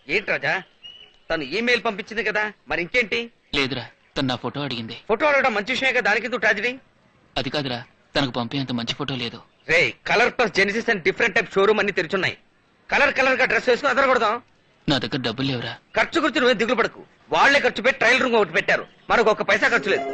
ఏంటి రాజా, తను ఈమెయిల్ పంపించింది కదా, మరి ఇంకేంటి? లేదురా, తను నా ఫోటో అడిగింది. ఫోటో అడగడం మంచి విషయమే కదా, దానికి ట్రాజడీ. అది కాదురా, తనకు పంపేంత మంచి ఫోటో లేదు. రే, కలర్ ప్లస్ జెనిసిస్ అని డిఫరెంట్ టైప్ షోరూమ్ అన్ని తెరిచున్నాయి. కలర్ కలర్ గా డ్రెస్ వేసుకుని అదరకూడదాం. నా దగ్గర డబ్బులు లేవురా. ఖర్చు గురించి నువ్వే దిగులు పడకు. వాళ్లే ఖర్చు పెట్టి ట్రయల్ రూమ్ ఒకటి పెట్టారు, మనకు ఒక్క పైసా ఖర్చు లేదు.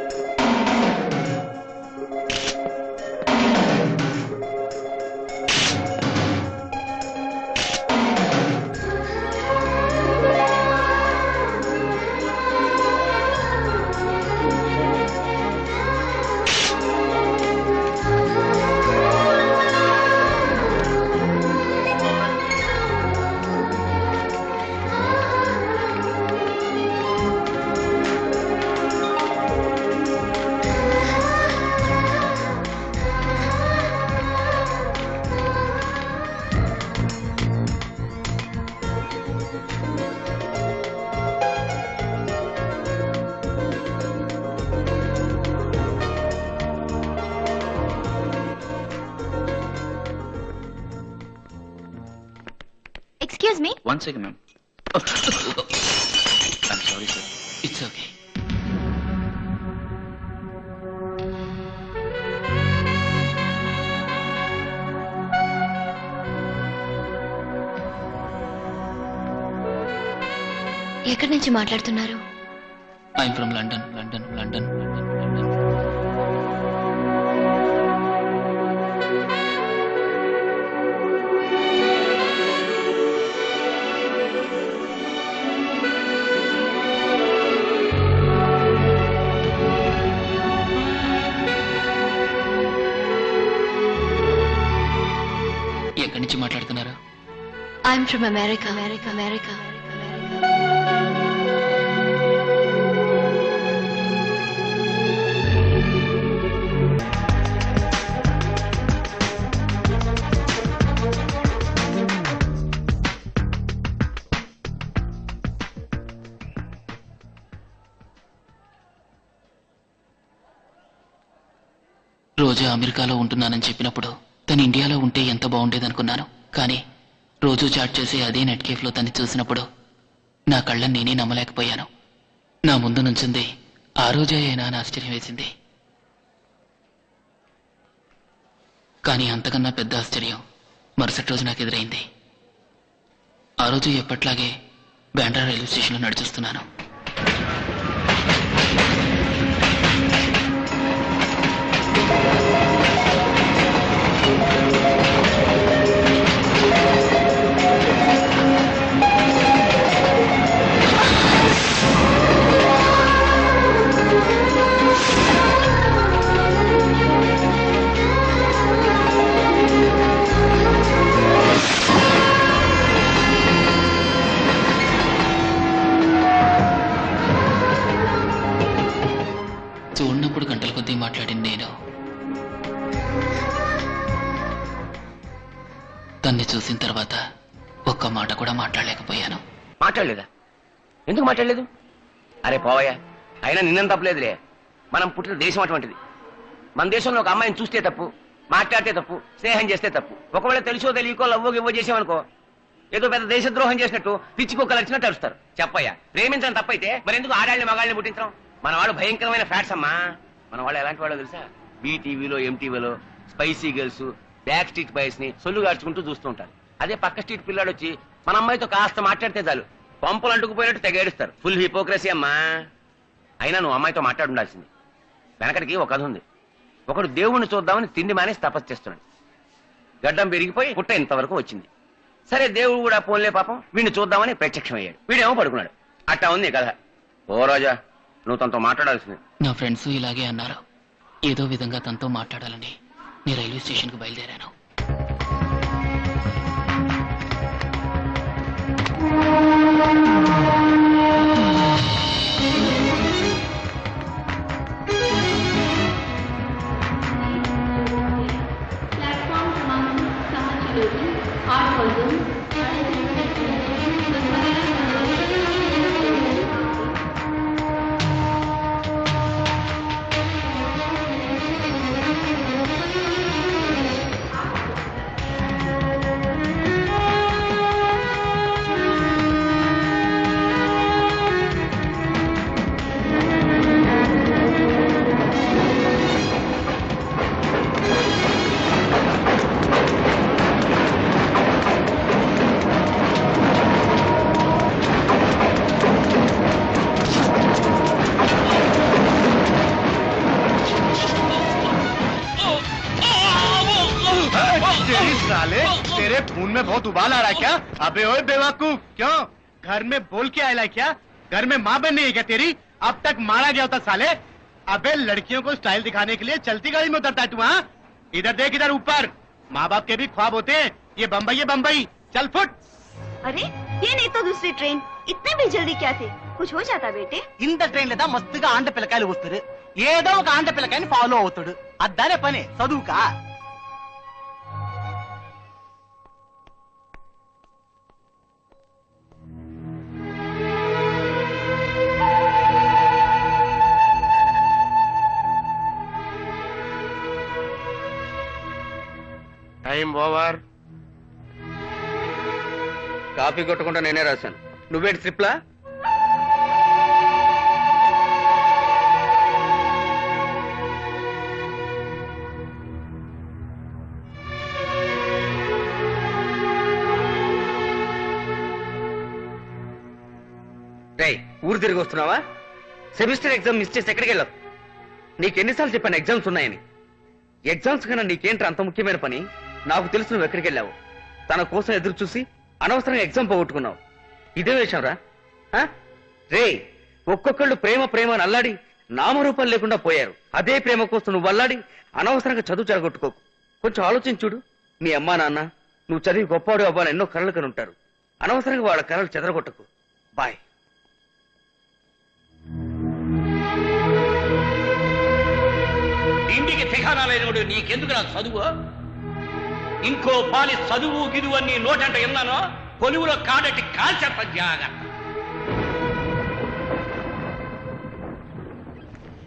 Excuse me? One second, ma'am. I'm sorry, sir. It's okay. ఎక్కడి నుంచి మాట్లాడుతున్నారు? I'm from London. ఎక్కడి నుంచి మాట్లాడుతున్నారు? I'm from America. రోజు అమెరికాలో ఉంటున్నానని చెప్పినప్పుడు తను ఇండియాలో ఉంటే ఎంత బాగుండేదనుకున్నాను. కానీ రోజు చాట్ చేసి అదే నెట్ కేఫ్లో తను చూసినప్పుడు నా కళ్ళని నేనే నమ్మలేకపోయాను. నా ముందు నుంచింది ఆ రోజే అయినా అని ఆశ్చర్యం వేసింది. కానీ అంతకన్నా పెద్ద ఆశ్చర్యం మరుసటి రోజు నాకు ఎదురైంది. ఆ రోజు ఎప్పట్లాగే బ్యాండ్రా రైల్వే స్టేషన్లో నడిచొస్తున్నాను. చూడనప్పుడు గంటల కొద్దీ మాట్లాడింది నేను. తన్ని చూసిన తర్వాత ఒక్క మాట కూడా మాట్లాడలేకపోయాను. మాట్లాడలేదా? ఎందుకు మాట్లాడలేదు? అరే పోవయ్యా, అయినా నిన్నం తప్పలేదులే. మనం పుట్టిన దేశం అటువంటిది. మన దేశంలో ఒక అమ్మాయిని చూస్తే తప్పు, మాట్లాడితే తప్పు, స్నేహం చేస్తే తప్పు. ఒకవేళ తెలుసో తెలియకో లవ్వో గివ్వో చేసామనుకో, ఏదో పెద్ద దేశద్రోహం చేసినట్టు పిచ్చి కుక్కలు వచ్చినట్టు అరుస్తారు. చెప్పయ్యా, ప్రేమించడం తప్పైతే మరెందుకు ఆడాళ్ళని మగాళ్ళని పుట్టించడం? మన వాళ్ళు భయంకరమైన ఫ్యాట్స్ అమ్మా. మన వాళ్ళు ఎలాంటి వాళ్ళు తెలుసా? బీటీవీలో ఎంటీవీలో spicy girls, back street boys ని సొల్లు గార్చుకుంటూ చూస్తూ ఉంటారు. అదే పక్క స్ట్రీట్ పిల్లాడు వచ్చి మన అమ్మాయితో కాస్త మాట్లాడితే చాలు పంపులు అంటుకుపోయినట్టు తెగేడుస్తారు. ఫుల్ హిపోక్రసీ అమ్మా. అయినా నువ్వు అమ్మాయితో మాట్లాడుండాల్సింది. వెనకటికి ఒక కథ ఉంది. ఒకడు దేవుణ్ణి చూద్దామని తిండి మానేసి తపస్సు చేస్తున్నాడు. గడ్డం పెరిగిపోయి పుట్ట ఇంతవరకు వచ్చింది. సరే దేవుడు కూడా పోన్లే పాపం వీడిని చూద్దామని ప్రత్యక్షమయ్యాడు. వీడేమో పడుకున్నాడు. అట్టా ఉంది కథ. ఓ రాజా, నువ్వు తనతో మాట్లాడాల్సింది. నా ఫ్రెండ్స్ ఇలాగే అన్నారు. ఏదో విధంగా తనతో మాట్లాడాలని నేను రైల్వే స్టేషన్కి బయలుదేరాను. खून में बहुत उबाल आ रहा है क्या? अबे ओए बेवकूफ, क्यों घर में बोल के आया क्या? घर में माँ बहन नहीं है क्या तेरी? अब तक मारा गया होता साले। अबे लड़कियों को स्टाइल दिखाने के लिए चलती गाड़ी में उतरता है तू? हाँ, इधर देख, इधर ऊपर। माँ बाप के भी ख्वाब होते हैं। ये बम्बई है बम्बई, चल फुट। अरे ये नहीं तो दूसरी ट्रेन, इतने भी जल्दी क्या थे? कुछ हो जाता बेटे? ఇంత ట్రైన్ లేదా మస్తుగా ఆంట పిల్లకాయలు వస్తారు. ఏదో ఒక ఆంట పిల్లకాయని ఫాలో అవుతాడు. అద్దానే పని చదువుకా. Time over. కాపీ కొట్టకుండా నేనే రాశాను. నువ్వేంటి స్లిప్లా? రేయ్, ఊరు తిరిగి వస్తున్నావా? సెమిస్టర్ ఎగ్జామ్ మిస్ చేసి ఎక్కడికి వెళ్ళావు? నీకెన్నిసార్లు చెప్పాను ఎగ్జామ్స్ ఉన్నాయని? ఎగ్జామ్స్ కన్నా నీకేంట్రా అంత ముఖ్యమైన పని? నాకు తెలుసు నువ్వు ఎక్కడికి వెళ్ళావు. తన కోసం ఎదురు చూసి అనవసరంగా ఎగ్జామ్ పోగొట్టుకున్నావు. ఇదే విషయం రా. రే, ఒక్కొక్కళ్ళు ప్రేమ ప్రేమ అని అల్లాడి నామరూపం లేకుండా పోయారు. అదే ప్రేమ కోసం నువ్వు అల్లాడి అనవసరంగా చదువు చెడగొట్టుకోకు. కొంచెం ఆలోచించుడు. మీ అమ్మా నాన్న నువ్వు చదివి గొప్పవాడు అవ్వాలని ఎన్నో కలలు కని ఉంటారు. అనవసరంగా వాళ్ళ కలలు చెదరగొట్టకు. బాయ్. ఇంటికి ఠికానాలైనడు నీకెందుకు నా చదువు? ఇంకో పాలి చదువు గిదువు అని నోటంట విన్నానో కొలువులో కాడటి కాల్చేత జాగ్రత్త.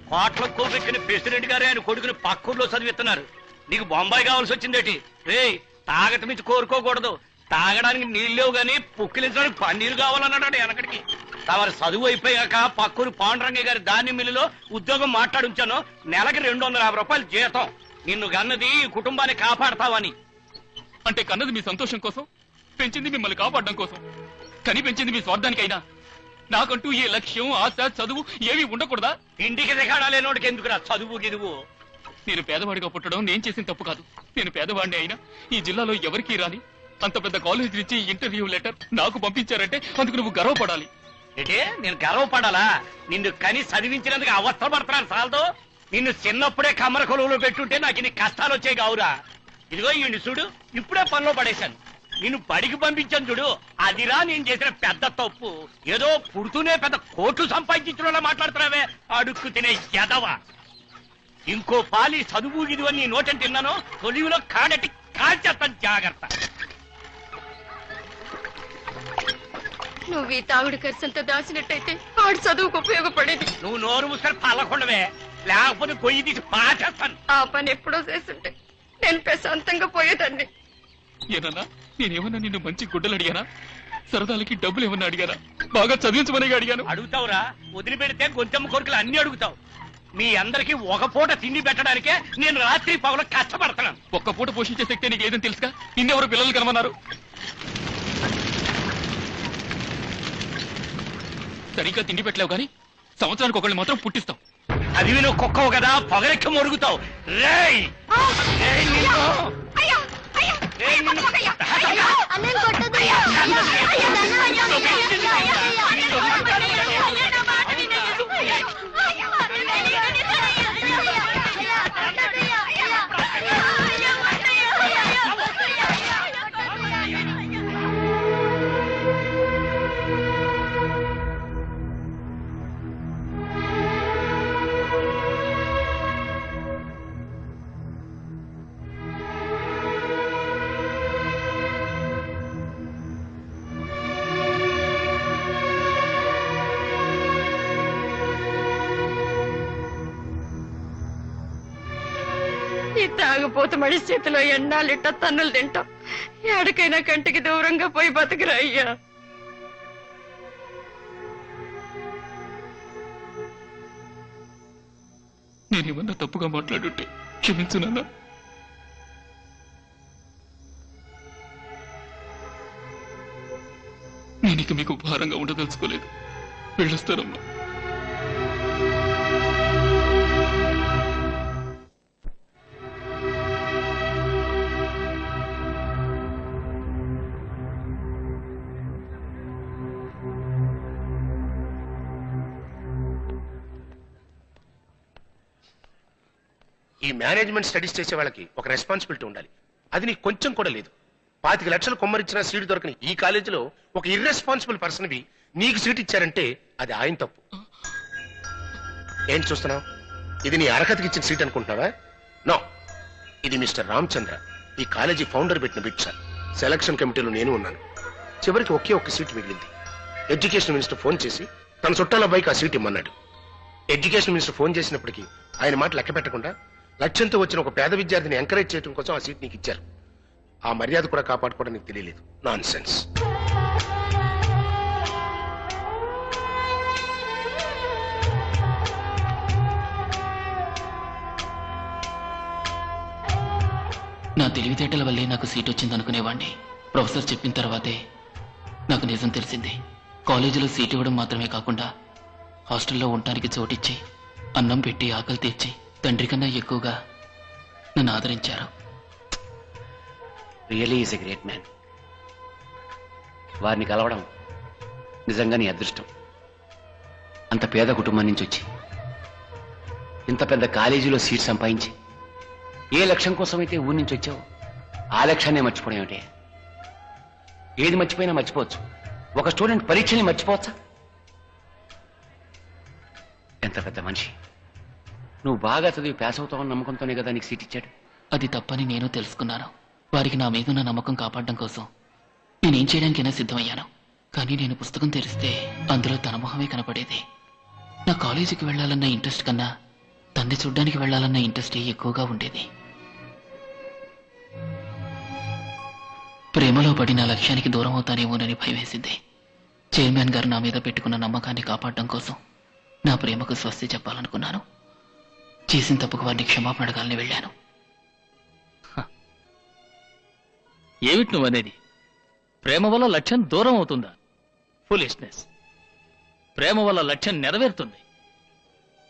కోట్ల కోపెక్కిన ప్రెసిడెంట్ గారే ఆయన కొడుకుని పక్కూర్లో చదివిస్తున్నారు. నీకు బొంబాయి కావాల్సి వచ్చిందేటి? రే, తాగట మించి కోరుకోకూడదు. తాగడానికి నీళ్ళు లేవు గాని పుక్కిలించడానికి పన్నీరు కావాలన్నాడు వెనకడికి. తమరి చదువు అయిపోయాక పక్కూరు పాండురంగయ్య గారి ధాన్యం మిల్లులో ఉద్యోగం మాట్లాడుంచాను. నెలకి 250 రూపాయలు జీతం. నిన్ను గన్నది కుటుంబాన్ని కాపాడతావని. అంటే కన్నది మీ సంతోషం కోసం, పెంచింది మిమ్మల్ని కాపాడడం కోసం. కని పెంచింది మీ స్వార్థానికైనా నాకంటూ ఏ లక్ష్యం, ఆశ, చదువు ఏవి ఉండకూడదా? ఇంటికి దిగాడాలేనోడికి ఎందుకురా చదువు గిదువు? నేను పేదవాడిగా పుట్టడం నేను చేసిన తప్పు కాదు. నేను పేదవాడిని అయినా ఈ జిల్లాలో ఎవరికీ రాని అంత పెద్ద కాలేజ్ నుంచి ఇంటర్వ్యూ లెటర్ నాకు పంపించారంటే అందుకు నువ్వు గర్వపడాలి. ఏంటే నేను గర్వపడాలా? నిన్ను కని చదివించినందుకు అవస్థ పడుతున్నాను సాలతో. నిన్ను చిన్నప్పుడే కమ్మర కొలువులో పెట్టుంటే నాకు ఇన్ని కష్టాలు వచ్చాయి కావురా. ఇదిగో ఈ చూడు, ఇప్పుడే పనిలో పడేశాను. నిన్ను బడికి పంపించాను చూడు, అదిరా నేను చేసిన పెద్ద తప్పు. ఏదో పుడుతూనే పెద్ద కోట్లు సంపాదించడంలా మాట్లాడుతున్నావే అడుక్కు తినే ఎదవా. ఇంకో పాలి చదువు గిదువు అని నీ నోటని తిన్నాను, కొలివిలో కాడటి కాల్చేస్తాను జాగ్రత్త. నువ్వు ఈ తాగుడు ఖర్చులతో దాచినట్టయితే ఆడు చదువుకు ఉపయోగపడేది. నువ్వు నోరు మూసుకొని పల్లకుండవే, లేకపోతే కొయ్యి తీసి పాచేస్తాను. ఆ పని ఎప్పుడో చేస్తుంటే నేను ప్రశాంతంగా పోయేదాన్ని. ఏనన్నా, నేనేమన్నా నిన్ను మంచి గుడ్డలు అడిగానా? సరదాలకి డబ్బులు ఏమన్నా అడిగానా? బాగా చదివించమని అడిగాను. అడుగుతావురా, వదిలిపెడితే గొంతెమ్మ కోరికలు అన్ని అడుగుతావు. మీ అందరికి ఒక పూట తిండి పెట్టడానికే నేను రాత్రి పగలు కష్టపడుతున్నాను. ఒక్క పూట పోషించే శక్తి నీకు ఏదని తెలుసుగా? నిన్నెవరు పిల్లలు కనమన్నారు? సరిగ్గా తిండి పెట్టలేవు కానీ సంవత్సరానికి ఒకళ్ళు మాత్రం పుట్టిస్తాం. అది నువ్వు కుక్కవు కదా, పొగరెక్కి మొరుగుతావు. రేయ్ రేయ్ నిన్ను. రేయ్ నిన్ను. అన్నం కొట్టదు. ఈ తాగుపోతు మడిసి చేతిలో ఎన్నాళ్ళిట్ట తన్నులు తింటాం. ఎక్కడికైనా కంటికి దూరంగా పోయి బతుకురా అయ్యా. నేనేమన్నా తప్పుగా మాట్లాడుంటే క్షమించు నాన్న. నేను ఇక మీకు భారంగా ఉండదలుచుకోలేదు. వెళ్ళొస్తానమ్మా. ఈ మేనేజ్మెంట్ స్టడీస్ చేసే వాళ్ళకి ఒక రెస్పాన్సిబిలిటీ ఉండాలి. అది నీకు కొంచెం కూడా లేదు. 25 లక్షలు కొమ్మరిచ్చిన సీటు దొరకని ఈ కాలేజీలో ఒక ఇర్రెస్పాన్సిబుల్ పర్సన్ వి నీకు సీట్ ఇచ్చారంటే అది ఆయన తప్పు. ఏం చూస్తున్నావు? ఇది నీ అర్హతకి ఇచ్చిన సీట్ అనుకుంటున్నావా? నో, ఇది మిస్టర్ రామచంద్ర, ఈ కాలేజీ ఫౌండర్ పెట్టిన బిట్ సార్. సెలక్షన్ కమిటీలో నేను ఉన్నాను. చివరికి ఒకే ఒక్క సీట్ మిగిలింది. ఎడ్యుకేషన్ మినిస్టర్ ఫోన్ చేసి తన చుట్టాల అబ్బాయికి ఆ సీట్ ఇమ్మన్నాడు. ఎడ్యుకేషన్ మినిస్టర్ ఫోన్ చేసినప్పటికీ ఆయన మాట లెక్క పెట్టకుండా లక్ష్యంతో వచ్చిన ఒక పేద విద్యార్థిని ఎంకరేజ్ చేయడం కోసం ఆ సీట్ నీకు ఇచ్చారు. ఆ మర్యాద కూడా కాపాడుకోవడం నీకు తెలియలేదు. Non sense. నా తెలివితేటల వల్లే నాకు సీట్ వచ్చిందనుకునేవాణ్ణి. ప్రొఫెసర్ చెప్పిన తర్వాతే నాకు నిజం తెలిసింది. కాలేజీలో సీట్ ఇవ్వడం మాత్రమే కాకుండా హాస్టల్లో ఉండటానికి చోటిచ్చి అన్నం పెట్టి ఆకలి తీర్చి తండ్రి కన్నా ఎక్కువగా నన్ను ఆదరించారు. Really is a great man. వారిని కలవడం నిజంగా నీ అదృష్టం. అంత పేద కుటుంబం నుంచి వచ్చి ఇంత పెద్ద కాలేజీలో సీట్ సంపాదించి ఏ లక్ష్యం కోసమైతే ఊరి నుంచి వచ్చావు ఆ లక్ష్యాన్ని మర్చిపోవడం ఏమిటి? ఏది మర్చిపోయినా మర్చిపోవచ్చు. ఒక స్టూడెంట్ పరీక్షని మర్చిపోవచ్చా? ఎంత పెద్ద మనిషి. నువ్వు బాగా చదివి పాస్ అవుతావని నమ్మకంతోనే కదా నీకు సీట్ ఇచ్చాడు. అది తప్పని నేను తెలుసుకున్నాను. వారికి నా మీదున్న నమ్మకం కాపాడడం కోసం నేనేం చేయడానికైనా సిద్ధమయ్యాను. కానీ నేను పుస్తకం తెరిస్తే అందులో తన మొహమే కనపడేది. నా కాలేజీకి వెళ్లాలన్న ఇంట్రెస్ట్ కన్నా తండ్రి చూడ్డానికి వెళ్లాలన్న ఇంట్రెస్టే ఎక్కువగా ఉండేది. ప్రేమలో పడి నా లక్ష్యానికి దూరం అవుతానేమోనని భయం వేసింది. చైర్మన్ గారు నా మీద పెట్టుకున్న నమ్మకాన్ని కాపాడడం కోసం నా ప్రేమకు స్వస్తి చెప్పాలనుకున్నాను. చేసిన తప్పుకు వారిని క్షమాపణ అడగాలని వెళ్ళాను. ఏమిటి నువ్వు అనేది? ప్రేమ వల్ల లక్ష్యం దూరం అవుతుందా? ఫులిష్నెస్. ప్రేమ వల్ల లక్ష్యం నెరవేరుతుంది.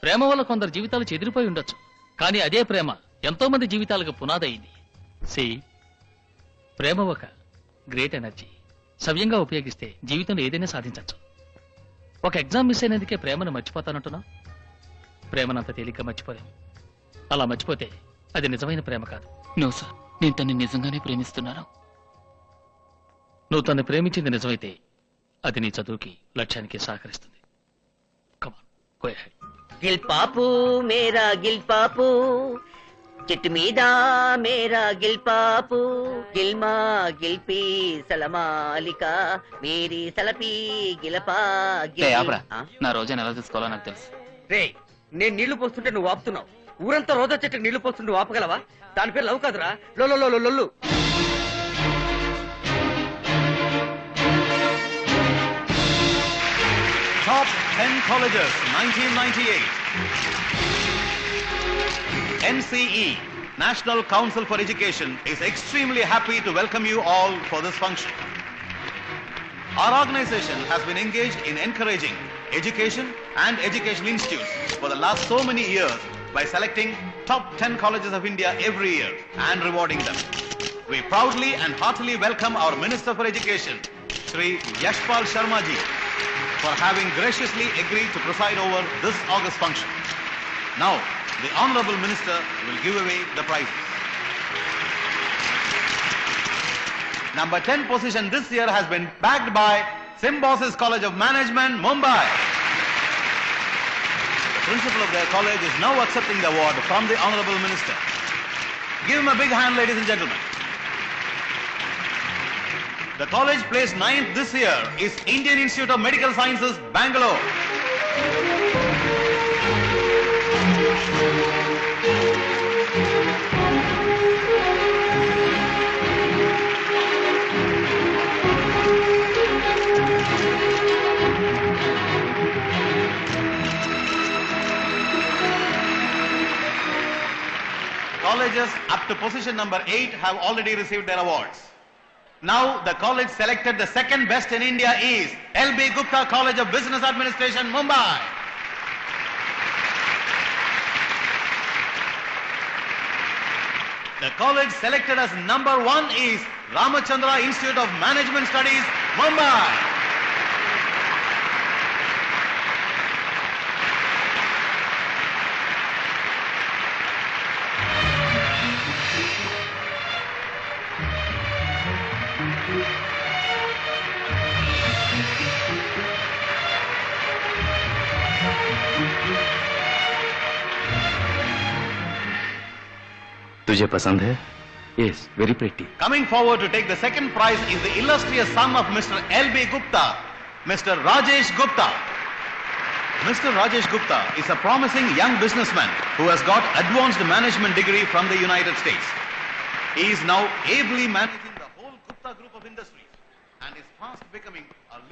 ప్రేమ వల్ల కొందరు జీవితాలు చెదిరిపోయి ఉండొచ్చు, కానీ అదే ప్రేమ ఎంతో మంది జీవితాలకు పునాదయింది. సి, ప్రేమ ఒక గ్రేట్ ఎనర్జీ. సవ్యంగా ఉపయోగిస్తే జీవితంలో ఏదైనా సాధించవచ్చు. ఒక ఎగ్జామ్ మిస్ అయినందుకే ప్రేమను మర్చిపోతానంటున్నావు. ప్రేమనంత తేలిగ్గా మర్చిపోలేము. అలా మర్చిపోతే అది నిజమైన ప్రేమ కాదు. నో సార్, నేను తన్ని నిజంగానే ప్రేమిస్తున్నాను. నువ్వు తను ప్రేమించింది నిజమైతే అది నీ చదువుకి లక్ష్యానికి సహకరిస్తుంది. కమాన్, గో అహెడ్. గిల్ పాపు మేరా గిల్ పాపు, చెట్టు మీద మేరా గిల్ పాపు, గిల్మా గిల్పి సలమాలిక మేరీ సలపి గిలపా ఆపరా. నా రోజా ఎలా తీసుకోవాలో నాకు తెలుసు. రే, నేను నీళ్లు పోస్తుంటే నువ్వు ఆపుతున్నావు. ఊరంతా రోజా చెట్టుకు నీళ్లు పోస్తుంటే నువ్వు ఆపగలవా? దాని పేరు లవ్ కాదురా, లొల్లు. Top 10 colleges 1998. NCE, National Council for Education, is extremely happy to welcome you all for this function. Our organization has been engaged in encouraging education and educational institutes for the last so many years by selecting top 10 colleges of India every year and rewarding them. We proudly and heartily welcome our Minister for Education, Shri Yashpal Sharma ji, for having graciously agreed to preside over this August function. Now, the Honorable Minister will give away the prizes. Number 10 position this year has been bagged by Symbiosis College of Management, Mumbai. The principal of their college is now accepting the award from the Honorable Minister. Give him a big hand, ladies and gentlemen. The college placed 9th this year is Indian Institute of Medical Sciences, Bangalore. Colleges up to position number 8 have already received their awards. Now the college selected the second best in India is LB Gupta College of Business Administration, Mumbai. The college selected as number 1 is Ramachandra Institute of Management Studies, Mumbai. तुझे पसंद है? Yes, very pretty. Coming forward to take the second prize is the illustrious son of Mr. L.B. Gupta, Mr. Rajesh Gupta. Mr. Rajesh Gupta is a promising young businessman who has got advanced management degree from the United States. He is now ably managing the whole Gupta group of industries and is fast becoming a leader